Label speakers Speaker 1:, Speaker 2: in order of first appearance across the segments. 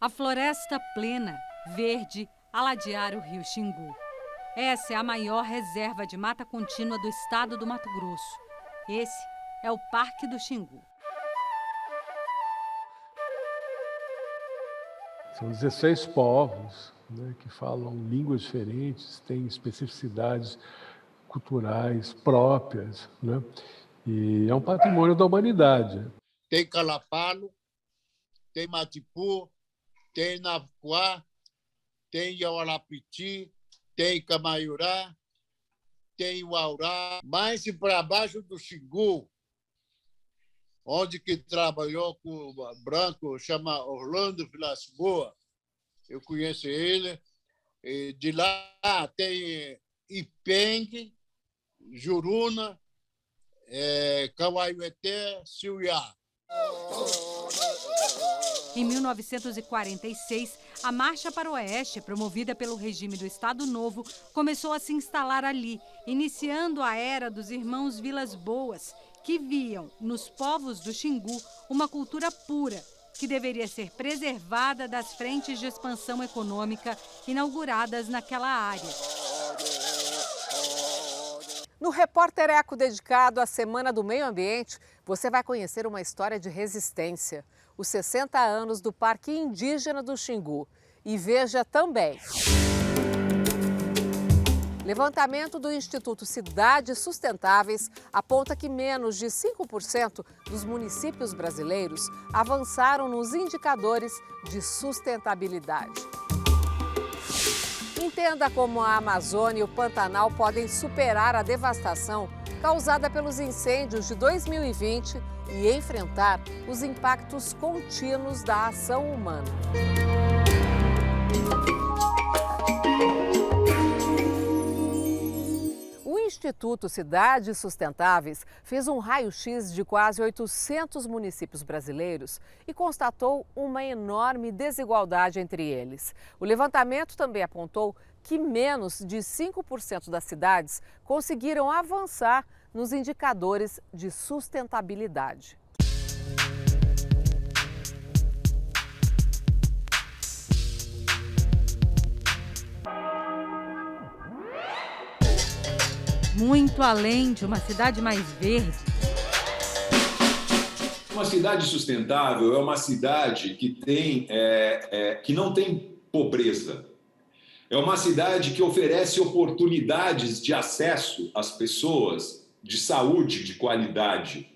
Speaker 1: A floresta plena, verde, a ladear o rio Xingu. Essa é a maior reserva de mata contínua do estado do Mato Grosso. Esse é o Parque do Xingu.
Speaker 2: São 16 povos, né, que falam línguas diferentes, têm especificidades culturais próprias, né, e é um patrimônio da humanidade.
Speaker 3: Tem Calapalo, tem Matipu, tem Navuquá, tem Iauarapiti, tem Camaiurá, tem Uaurá. Mais para baixo do Xingu, onde que trabalhou com o branco, chama Orlando Vilas Boas. Eu conheço ele. E de lá tem Ipeng, Juruna, Cauaiueté, Siuiá.
Speaker 1: Em 1946, a Marcha para o Oeste, promovida pelo regime do Estado Novo, começou a se instalar ali, iniciando a era dos irmãos Vilas Boas, que viam nos povos do Xingu uma cultura pura, que deveria ser preservada das frentes de expansão econômica inauguradas naquela área.
Speaker 4: No Repórter Eco, dedicado à Semana do Meio Ambiente, você vai conhecer uma história de resistência, os 60 anos do Parque Indígena do Xingu. E veja também: levantamento do Instituto Cidades Sustentáveis aponta que menos de 5% dos municípios brasileiros avançaram nos indicadores de sustentabilidade. Entenda como a Amazônia e o Pantanal podem superar a devastação causada pelos incêndios de 2020 e enfrentar os impactos contínuos da ação humana. O Instituto Cidades Sustentáveis fez um raio-x de quase 800 municípios brasileiros e constatou uma enorme desigualdade entre eles. O levantamento também apontou que menos de 5% das cidades conseguiram avançar nos indicadores de sustentabilidade.
Speaker 1: Muito além de uma cidade mais verde.
Speaker 5: Uma cidade sustentável é uma cidade que não tem pobreza. É uma cidade que oferece oportunidades de acesso às pessoas, de saúde de qualidade.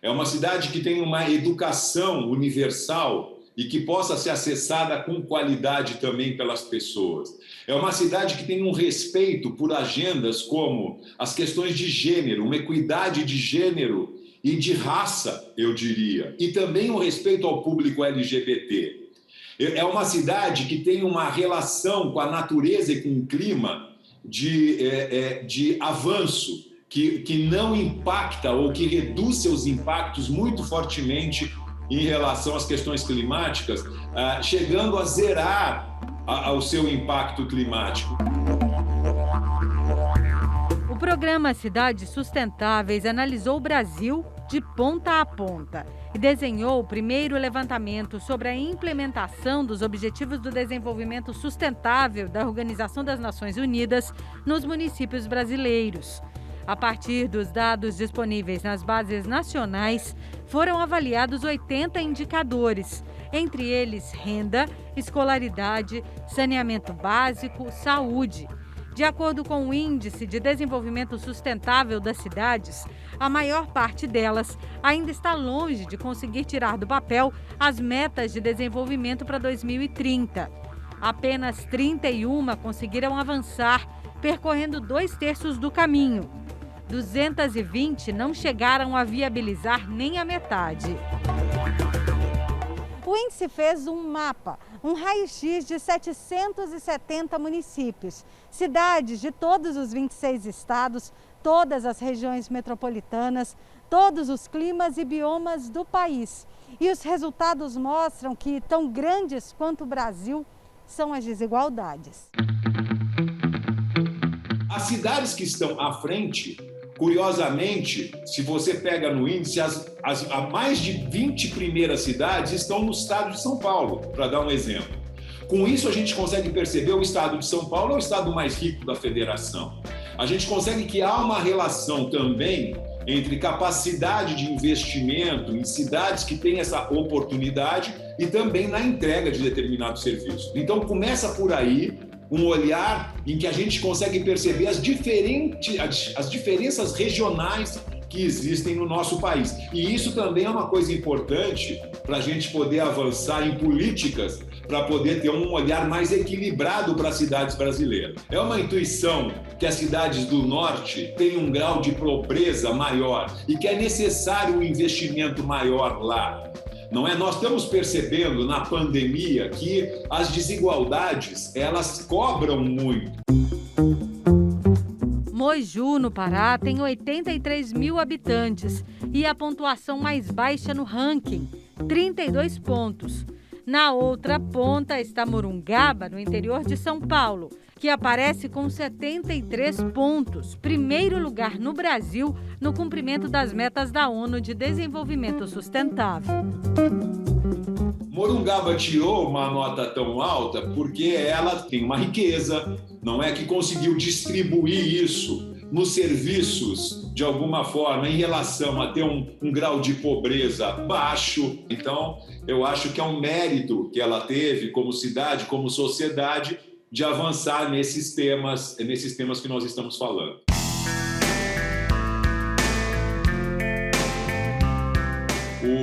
Speaker 5: É uma cidade que tem uma educação universal e que possa ser acessada com qualidade também pelas pessoas. É uma cidade que tem um respeito por agendas como as questões de gênero, uma equidade de gênero e de raça, eu diria, e também um respeito ao público LGBT. É uma cidade que tem uma relação com a natureza e com o clima de avanço, que não impacta ou que reduz seus impactos muito fortemente em relação às questões climáticas, chegando a zerar o seu impacto climático.
Speaker 1: O programa Cidades Sustentáveis analisou o Brasil de ponta a ponta e desenhou o primeiro levantamento sobre a implementação dos Objetivos do Desenvolvimento Sustentável da Organização das Nações Unidas nos municípios brasileiros. A partir dos dados disponíveis nas bases nacionais, foram avaliados 80 indicadores, entre eles renda, escolaridade, saneamento básico, saúde. De acordo com o Índice de Desenvolvimento Sustentável das cidades, a maior parte delas ainda está longe de conseguir tirar do papel as metas de desenvolvimento para 2030. Apenas 31 conseguiram avançar, percorrendo 2/3 do caminho. 220 não chegaram a viabilizar nem a metade. O índice fez um mapa, um raio-x de 770 municípios, cidades de todos os 26 estados, todas as regiões metropolitanas, todos os climas e biomas do país. E os resultados mostram que, tão grandes quanto o Brasil, são as desigualdades.
Speaker 5: As cidades que estão à frente Curiosamente, se você pega no índice, a mais de 20 primeiras cidades estão no estado de São Paulo, para dar um exemplo. Com isso, a gente consegue perceber o estado de São Paulo é o estado mais rico da federação. A gente consegue que há uma relação também entre capacidade de investimento em cidades que têm essa oportunidade e também na entrega de determinados serviços. Então, começa por aí um olhar em que a gente consegue perceber as diferenças regionais que existem no nosso país. E isso também é uma coisa importante para a gente poder avançar em políticas, para poder ter um olhar mais equilibrado para as cidades brasileiras. É uma intuição que as cidades do norte têm um grau de pobreza maior e que é necessário um investimento maior lá. Não é? Nós estamos percebendo na pandemia que as desigualdades, elas cobram muito.
Speaker 1: Moju, no Pará, tem 83 mil habitantes e a pontuação mais baixa no ranking, 32 pontos. Na outra ponta está Morungaba, no interior de São Paulo, que aparece com 73 pontos, primeiro lugar no Brasil no cumprimento das metas da ONU de Desenvolvimento Sustentável.
Speaker 5: Morungaba tirou uma nota tão alta porque ela tem uma riqueza, não é, que conseguiu distribuir isso nos serviços de alguma forma em relação a ter um grau de pobreza baixo. Então, eu acho que é um mérito que ela teve como cidade, como sociedade, de avançar nesses temas que nós estamos falando.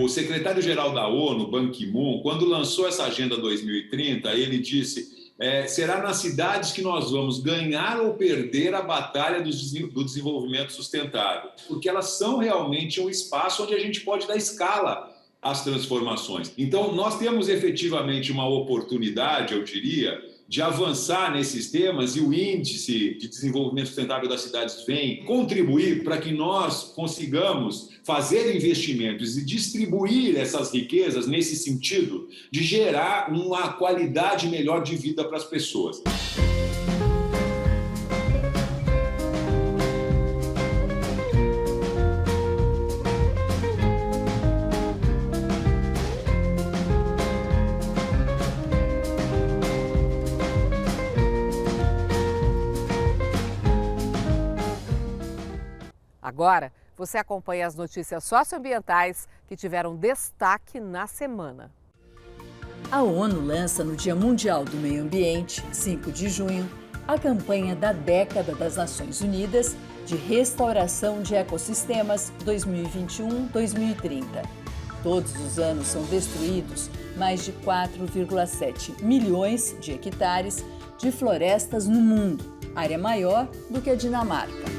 Speaker 5: O secretário-geral da ONU, Ban Ki-moon, quando lançou essa Agenda 2030, ele disse: será nas cidades que nós vamos ganhar ou perder a batalha do desenvolvimento sustentável, porque elas são realmente um espaço onde a gente pode dar escala às transformações. Então, nós temos efetivamente uma oportunidade, eu diria, de avançar nesses temas, e o Índice de Desenvolvimento Sustentável das Cidades vem contribuir para que nós consigamos fazer investimentos e distribuir essas riquezas nesse sentido de gerar uma qualidade melhor de vida para as pessoas.
Speaker 4: Agora, você acompanha as notícias socioambientais que tiveram destaque na semana.
Speaker 6: A ONU lança no Dia Mundial do Meio Ambiente, 5 de junho, a campanha da Década das Nações Unidas de Restauração de Ecossistemas 2021-2030. Todos os anos são destruídos mais de 4,7 milhões de hectares de florestas no mundo, área maior do que a Dinamarca.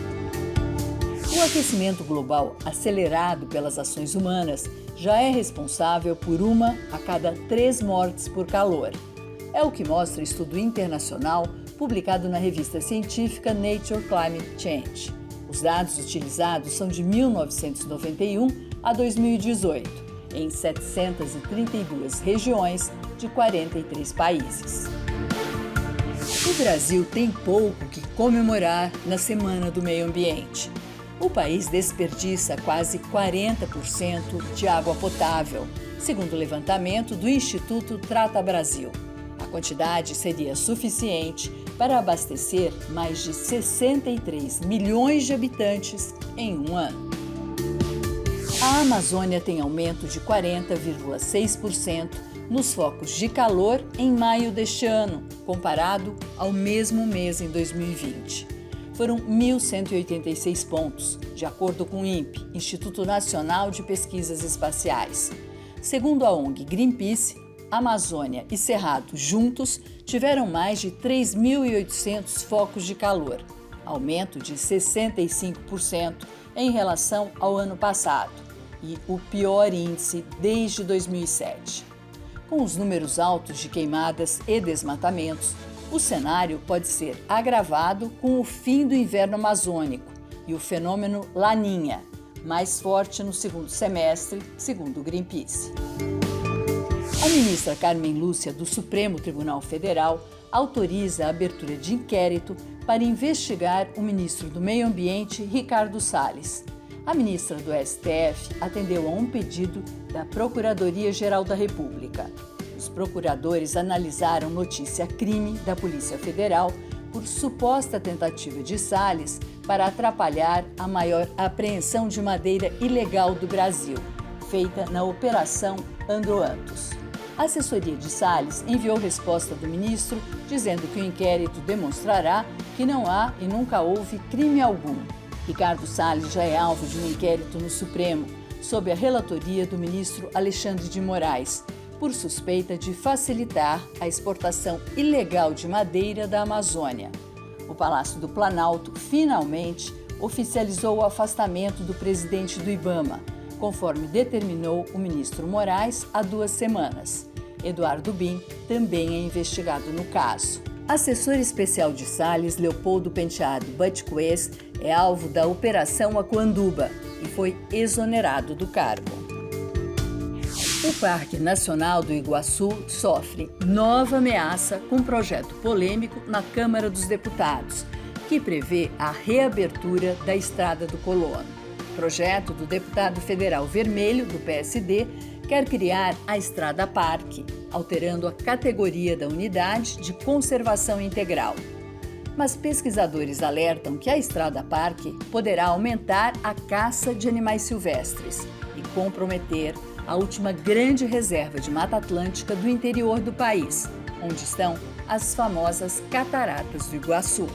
Speaker 6: O aquecimento global acelerado pelas ações humanas já é responsável por 1 a cada 3 mortes por calor. É o que mostra o estudo internacional publicado na revista científica Nature Climate Change. Os dados utilizados são de 1991 a 2018, em 732 regiões de 43 países. O Brasil tem pouco que comemorar na Semana do Meio Ambiente. O país desperdiça quase 40% de água potável, segundo o levantamento do Instituto Trata Brasil. A quantidade seria suficiente para abastecer mais de 63 milhões de habitantes em um ano. A Amazônia tem aumento de 40,6% nos focos de calor em maio deste ano, comparado ao mesmo mês em 2020. Foram 1.186 pontos, de acordo com o INPE, Instituto Nacional de Pesquisas Espaciais. Segundo a ONG Greenpeace, Amazônia e Cerrado juntos tiveram mais de 3.800 focos de calor, aumento de 65% em relação ao ano passado e o pior índice desde 2007. Com os números altos de queimadas e desmatamentos, o cenário pode ser agravado com o fim do inverno amazônico e o fenômeno Laninha, mais forte no segundo semestre, segundo o Greenpeace. A ministra Carmen Lúcia, do Supremo Tribunal Federal, autoriza a abertura de inquérito para investigar o ministro do Meio Ambiente, Ricardo Salles. A ministra do STF atendeu a um pedido da Procuradoria-Geral da República. Os procuradores analisaram notícia-crime da Polícia Federal por suposta tentativa de Salles para atrapalhar a maior apreensão de madeira ilegal do Brasil, feita na Operação Androantos. A assessoria de Salles enviou resposta do ministro dizendo que o inquérito demonstrará que não há e nunca houve crime algum. Ricardo Salles já é alvo de um inquérito no Supremo, sob a relatoria do ministro Alexandre de Moraes, por suspeita de facilitar a exportação ilegal de madeira da Amazônia. O Palácio do Planalto finalmente oficializou o afastamento do presidente do IBAMA, conforme determinou o ministro Moraes há 2 semanas. Eduardo Bin também é investigado no caso. Assessor especial de Salles, Leopoldo Penteado Butquez, é alvo da Operação Aquanduba e foi exonerado do cargo. O Parque Nacional do Iguaçu sofre nova ameaça com um projeto polêmico na Câmara dos Deputados, que prevê a reabertura da Estrada do Colono. O projeto do deputado federal Vermelho, do PSD, quer criar a Estrada Parque, alterando a categoria da unidade de conservação integral. Mas pesquisadores alertam que a Estrada Parque poderá aumentar a caça de animais silvestres e comprometer a última grande reserva de Mata Atlântica do interior do país, onde estão as famosas Cataratas do Iguaçu.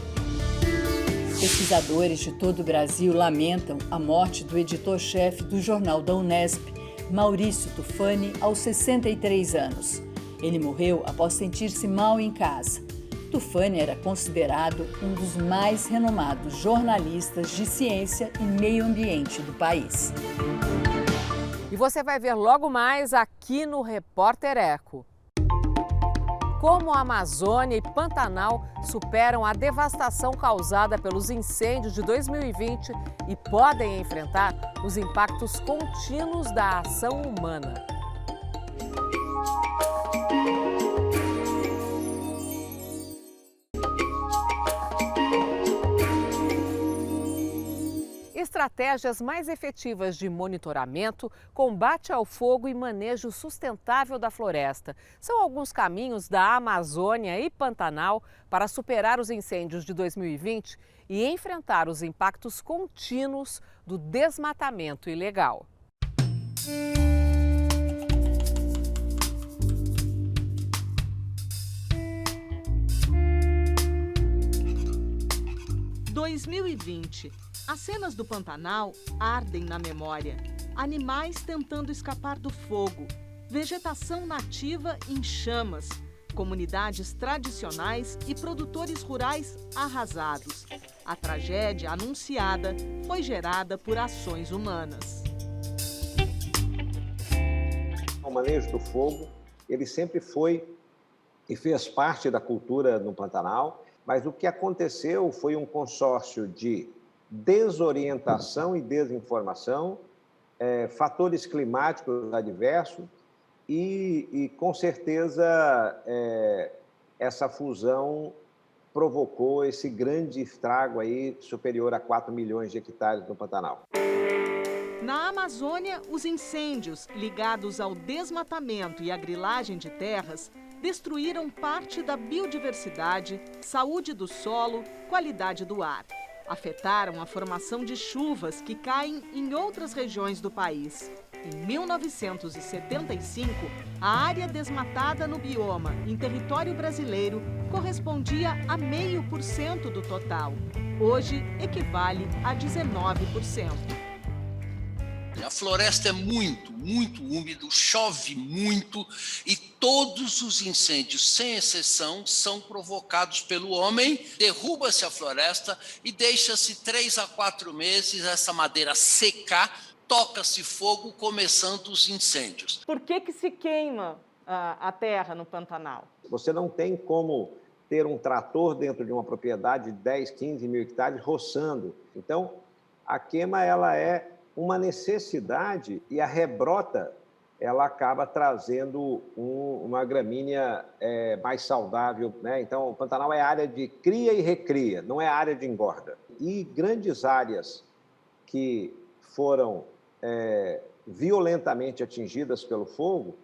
Speaker 6: Pesquisadores de todo o Brasil lamentam a morte do editor-chefe do Jornal da Unesp, Maurício Tufani, aos 63 anos. Ele morreu após sentir-se mal em casa. Tufani era considerado um dos mais renomados jornalistas de ciência e meio ambiente do país.
Speaker 4: E você vai ver logo mais aqui no Repórter Eco. Como a Amazônia e Pantanal superam a devastação causada pelos incêndios de 2020 e podem enfrentar os impactos contínuos da ação humana. Estratégias mais efetivas de monitoramento, combate ao fogo e manejo sustentável da floresta são alguns caminhos da Amazônia e Pantanal para superar os incêndios de 2020 e enfrentar os impactos contínuos do desmatamento ilegal.
Speaker 7: 2020. As cenas do Pantanal ardem na memória. Animais tentando escapar do fogo, vegetação nativa em chamas, comunidades tradicionais e produtores rurais arrasados. A tragédia anunciada foi gerada por ações humanas.
Speaker 8: O manejo do fogo, ele sempre foi e fez parte da cultura no Pantanal, mas o que aconteceu foi um consórcio de desorientação e desinformação, fatores climáticos adversos e com certeza, essa fusão provocou esse grande estrago aí, superior a 4 milhões de hectares no Pantanal.
Speaker 7: Na Amazônia, os incêndios ligados ao desmatamento e à grilagem de terras destruíram parte da biodiversidade, saúde do solo, qualidade do ar. Afetaram a formação de chuvas que caem em outras regiões do país. Em 1975, a área desmatada no bioma em território brasileiro correspondia a 0,5% do total. Hoje, equivale a 19%.
Speaker 9: A floresta é muito úmido, chove muito e todos os incêndios, sem exceção, são provocados pelo homem. Derruba-se a floresta e deixa-se 3 a 4 meses essa madeira secar, toca-se fogo, começando os incêndios.
Speaker 7: Por que se queima a terra no Pantanal?
Speaker 8: Você não tem como ter um trator dentro de uma propriedade de 10, 15 mil hectares roçando. Então, a queima ela é uma necessidade e a rebrota ela acaba trazendo uma gramínea mais saudável, né? Então, o Pantanal é área de cria e recria, não é área de engorda. E grandes áreas que foram violentamente atingidas pelo fogo,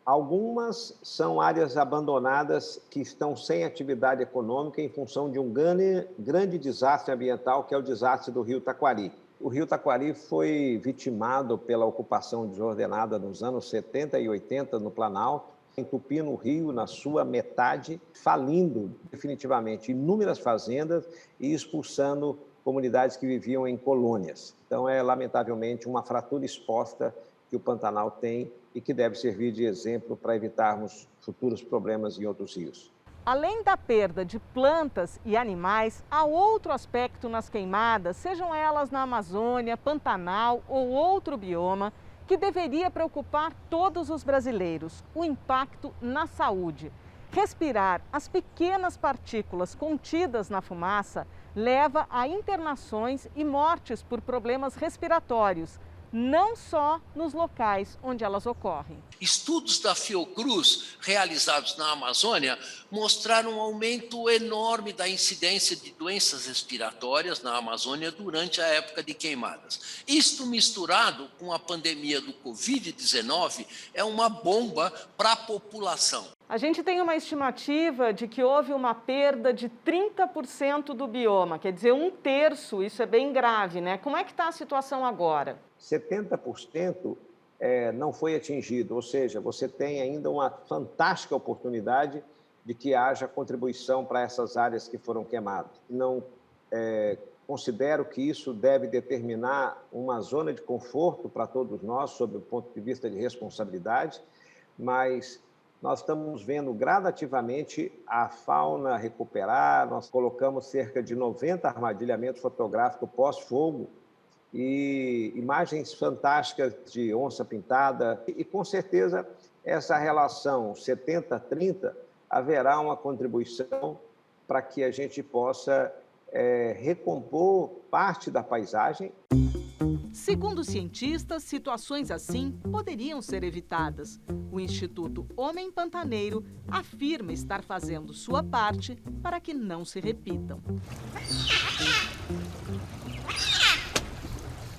Speaker 8: algumas são áreas abandonadas que estão sem atividade econômica em função de um grande desastre ambiental, que é o desastre do Rio Taquari. O Rio Taquari foi vitimado pela ocupação desordenada nos anos 70 e 80 no Planalto, entupindo o rio na sua metade, falindo definitivamente inúmeras fazendas e expulsando comunidades que viviam em colônias. Então, é lamentavelmente uma fratura exposta que o Pantanal tem e que deve servir de exemplo para evitarmos futuros problemas em outros rios.
Speaker 7: Além da perda de plantas e animais, há outro aspecto nas queimadas, sejam elas na Amazônia, Pantanal ou outro bioma, que deveria preocupar todos os brasileiros: o impacto na saúde. Respirar as pequenas partículas contidas na fumaça leva a internações e mortes por problemas respiratórios, não só nos locais onde elas ocorrem.
Speaker 9: Estudos da Fiocruz, realizados na Amazônia, mostraram um aumento enorme da incidência de doenças respiratórias na Amazônia durante a época de queimadas. Isto, misturado com a pandemia do Covid-19, é uma bomba para a população.
Speaker 7: A gente tem uma estimativa de que houve uma perda de 30% do bioma, quer dizer, 1/3, isso é bem grave, né? Como é que está a situação agora?
Speaker 8: 70% não foi atingido, ou seja, você tem ainda uma fantástica oportunidade de que haja contribuição para essas áreas que foram queimadas. Não considero que isso deve determinar uma zona de conforto para todos nós, sob o ponto de vista de responsabilidade, mas nós estamos vendo gradativamente a fauna recuperar. Nós colocamos cerca de 90 armadilhamentos fotográficos pós-fogo e imagens fantásticas de onça-pintada. E, com certeza, essa relação 70-30 haverá uma contribuição para que a gente possa recompor parte da paisagem.
Speaker 7: Segundo cientistas, situações assim poderiam ser evitadas. O Instituto Homem Pantaneiro afirma estar fazendo sua parte para que não se repitam.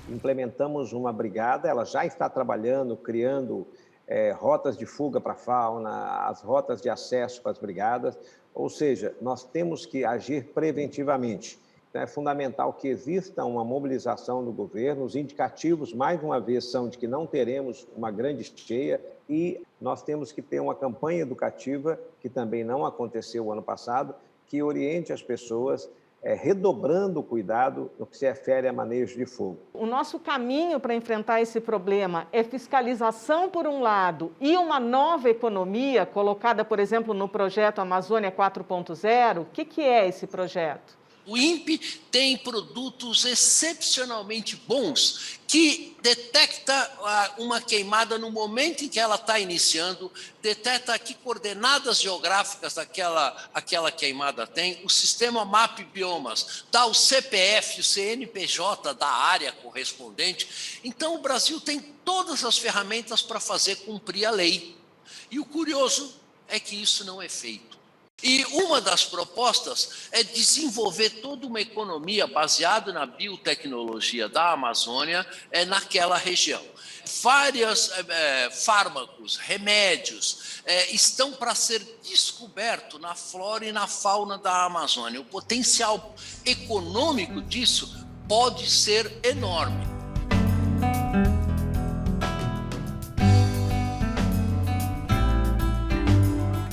Speaker 8: Implementamos uma brigada, ela já está trabalhando, criando rotas de fuga para a fauna, as rotas de acesso para as brigadas, ou seja, nós temos que agir preventivamente. Então, é fundamental que exista uma mobilização do governo. Os indicativos, mais uma vez, são de que não teremos uma grande cheia e nós temos que ter uma campanha educativa, que também não aconteceu o ano passado, que oriente as pessoas redobrando o cuidado no que se refere a manejo de fogo.
Speaker 7: O nosso caminho para enfrentar esse problema é fiscalização por um lado e uma nova economia colocada, por exemplo, no projeto Amazônia 4.0. O que é esse projeto?
Speaker 9: O INPE tem produtos excepcionalmente bons que detecta uma queimada no momento em que ela está iniciando, detecta que coordenadas geográficas aquela queimada tem, o sistema MAP Biomas dá o CPF, o CNPJ da área correspondente. Então, o Brasil tem todas as ferramentas para fazer cumprir a lei. E o curioso é que isso não é feito. E uma das propostas é desenvolver toda uma economia baseada na biotecnologia da Amazônia naquela região. Vários fármacos, remédios estão para ser descobertos na flora e na fauna da Amazônia. O potencial econômico disso pode ser enorme.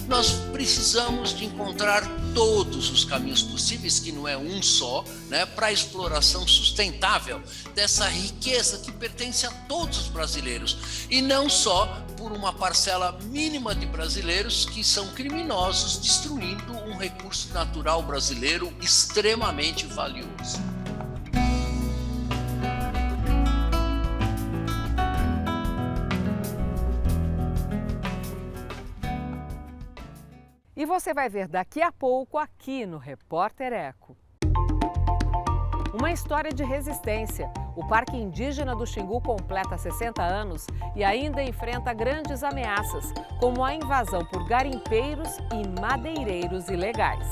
Speaker 9: Nós precisamos de encontrar todos os caminhos possíveis, que não é um só, né, para a exploração sustentável dessa riqueza que pertence a todos os brasileiros, e não só por uma parcela mínima de brasileiros que são criminosos, destruindo um recurso natural brasileiro extremamente valioso.
Speaker 4: E você vai ver daqui a pouco aqui no Repórter Eco. Uma história de resistência. O Parque Indígena do Xingu completa 60 anos e ainda enfrenta grandes ameaças, como a invasão por garimpeiros e madeireiros ilegais.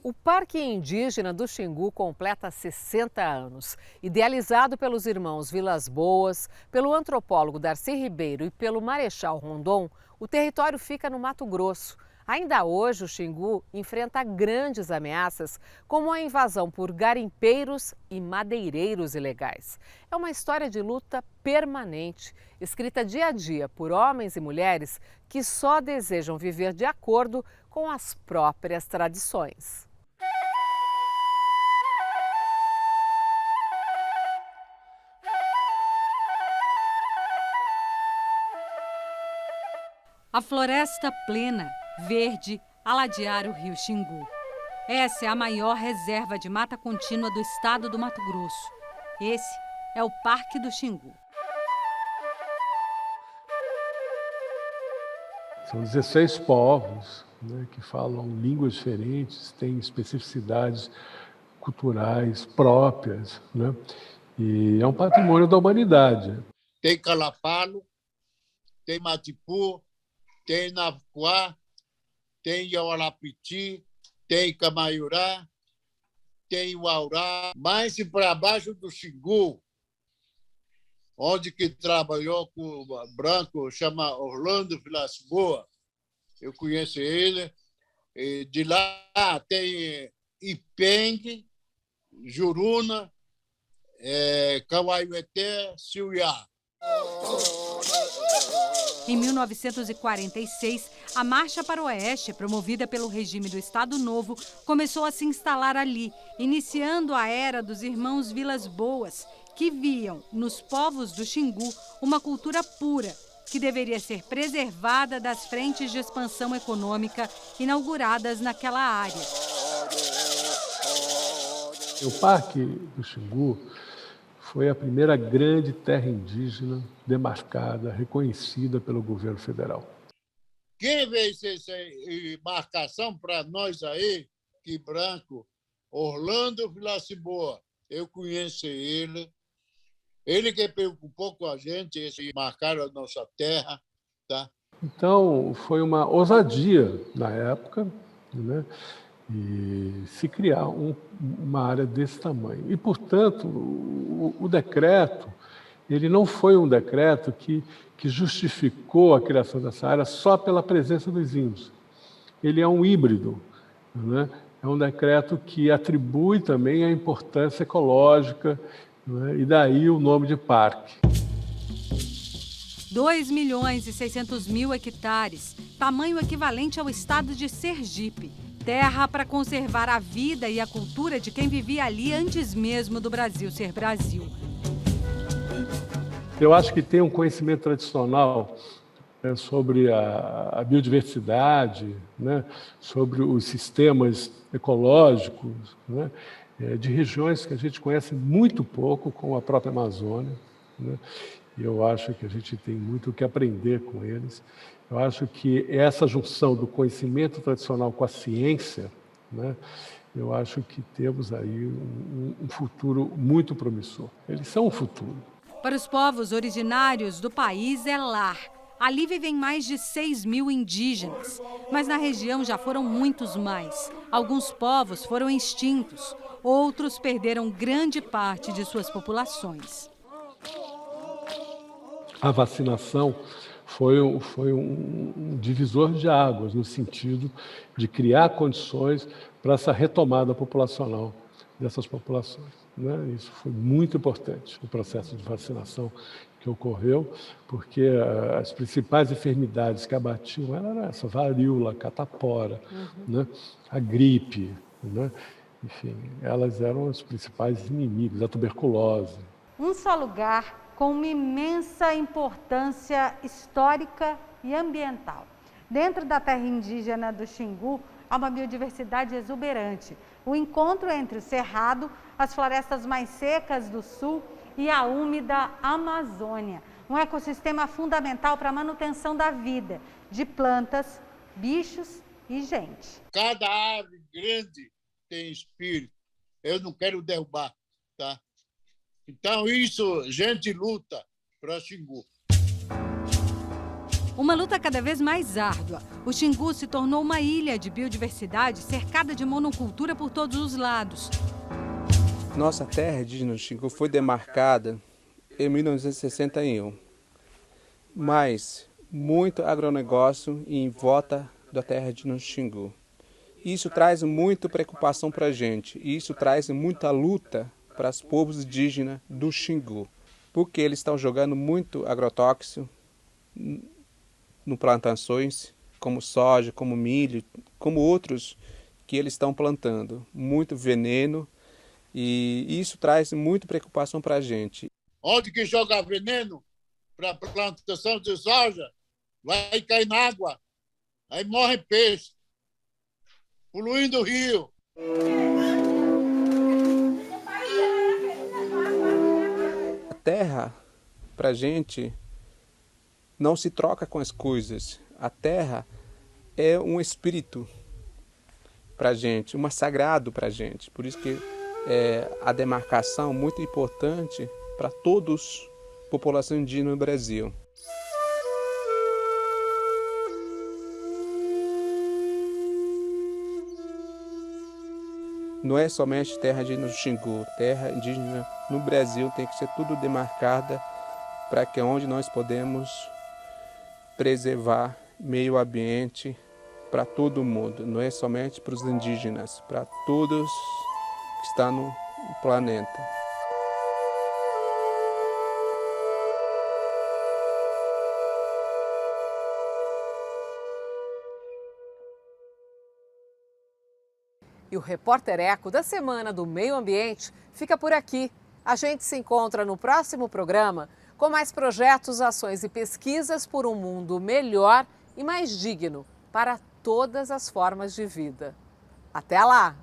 Speaker 4: O Parque Indígena do Xingu completa 60 anos. Idealizado pelos irmãos Vilas Boas, pelo antropólogo Darcy Ribeiro e pelo Marechal Rondon, o território fica no Mato Grosso. Ainda hoje, o Xingu enfrenta grandes ameaças, como a invasão por garimpeiros e madeireiros ilegais. É uma história de luta permanente, escrita dia a dia por homens e mulheres que só desejam viver de acordo com as próprias tradições.
Speaker 1: A floresta plena, verde, a ladear o rio Xingu. Essa é a maior reserva de mata contínua do estado do Mato Grosso. Esse é o Parque do Xingu.
Speaker 2: São 16 povos, né, que falam línguas diferentes, têm especificidades culturais próprias, né, e é um patrimônio da humanidade.
Speaker 3: Tem Calapalo, tem Matipu, tem Navacuá, tem Iauarapiti, tem Camaiurá, tem Uaurá. Mais para baixo do Xingu, onde que trabalhou com o branco, chama Orlando Vilas Boas. Eu conheço ele. E de lá tem Ipeng, Juruna, Cauaiueté, Siuiá.
Speaker 1: Em 1946, a Marcha para o Oeste, promovida pelo regime do Estado Novo, começou a se instalar ali, iniciando a era dos irmãos Vilas Boas, que viam nos povos do Xingu uma cultura pura, que deveria ser preservada das frentes de expansão econômica inauguradas naquela área.
Speaker 2: O Parque do Xingu foi a primeira grande terra indígena demarcada, reconhecida pelo governo federal.
Speaker 3: Quem fez essa marcação para nós aí, que branco, Orlando Vilas Boas, eu conheço ele. Ele que preocupou com a gente, esse marcaram a nossa terra. Tá?
Speaker 2: Então, foi uma ousadia na época, né? E se criar uma área desse tamanho. E, portanto, o decreto, ele não foi um decreto que justificou a criação dessa área só pela presença dos índios. Ele é um híbrido, né? É um decreto que atribui também a importância ecológica, né? E daí o nome de parque.
Speaker 1: 2.600.000 hectares, tamanho equivalente ao estado de Sergipe. Terra para conservar a vida e a cultura de quem vivia ali antes mesmo do Brasil ser Brasil.
Speaker 2: Eu acho que tem um conhecimento tradicional, né, sobre a biodiversidade, né, sobre os sistemas ecológicos, né, de regiões que a gente conhece muito pouco, como a própria Amazônia, né, e eu acho que a gente tem muito o que aprender com eles. Eu acho que essa junção do conhecimento tradicional com a ciência, né, eu acho que temos aí um futuro muito promissor. Eles são o futuro.
Speaker 1: Para os povos originários do país é lar. Ali vivem mais de 6.000 indígenas, mas na região já foram muitos mais. Alguns povos foram extintos, outros perderam grande parte de suas populações.
Speaker 2: A vacinação foi um divisor de águas, no sentido de criar condições para essa retomada populacional dessas populações, né? Isso foi muito importante, o processo de vacinação que ocorreu, porque as principais enfermidades que abatiam eram essa, varíola, catapora, né? A gripe, né? Enfim, elas eram os principais inimigos, a tuberculose.
Speaker 1: Um só lugar com uma imensa importância histórica e ambiental. Dentro da terra indígena do Xingu, há uma biodiversidade exuberante. O encontro entre o cerrado, as florestas mais secas do sul e a úmida Amazônia. um ecossistema fundamental para a manutenção da vida de plantas, bichos e gente.
Speaker 3: Cada árvore grande tem espírito. Eu não quero derrubar, tá? Então, isso, gente luta para Xingu.
Speaker 1: Uma luta cada vez mais árdua. O Xingu se tornou uma ilha de biodiversidade cercada de monocultura por todos os lados.
Speaker 10: Nossa terra indígena do Xingu foi demarcada em 1961, mas muito agronegócio em volta da terra indígena do Xingu. Isso traz muita preocupação para a gente, isso traz muita luta para os povos indígenas do Xingu, porque eles estão jogando muito agrotóxico no plantações, como soja, como milho, como outros que eles estão plantando, muito veneno, e isso traz muita preocupação para a gente.
Speaker 3: Onde que joga veneno para plantação de soja, vai cair na água, aí morre peixe, poluindo o rio.
Speaker 10: A terra, para a gente, não se troca com as coisas. A terra é um espírito para a gente, um sagrado para a gente. Por isso que a demarcação é muito importante para todos a população indígena no Brasil. Não é somente terra indígena do Xingu, terra indígena no Brasil tem que ser tudo demarcada para que onde nós podemos preservar meio ambiente para todo mundo, não é somente para os indígenas, para todos que estão no planeta.
Speaker 4: E o Repórter Eco da Semana do Meio Ambiente fica por aqui. A gente se encontra no próximo programa com mais projetos, ações e pesquisas por um mundo melhor e mais digno para todas as formas de vida. Até lá!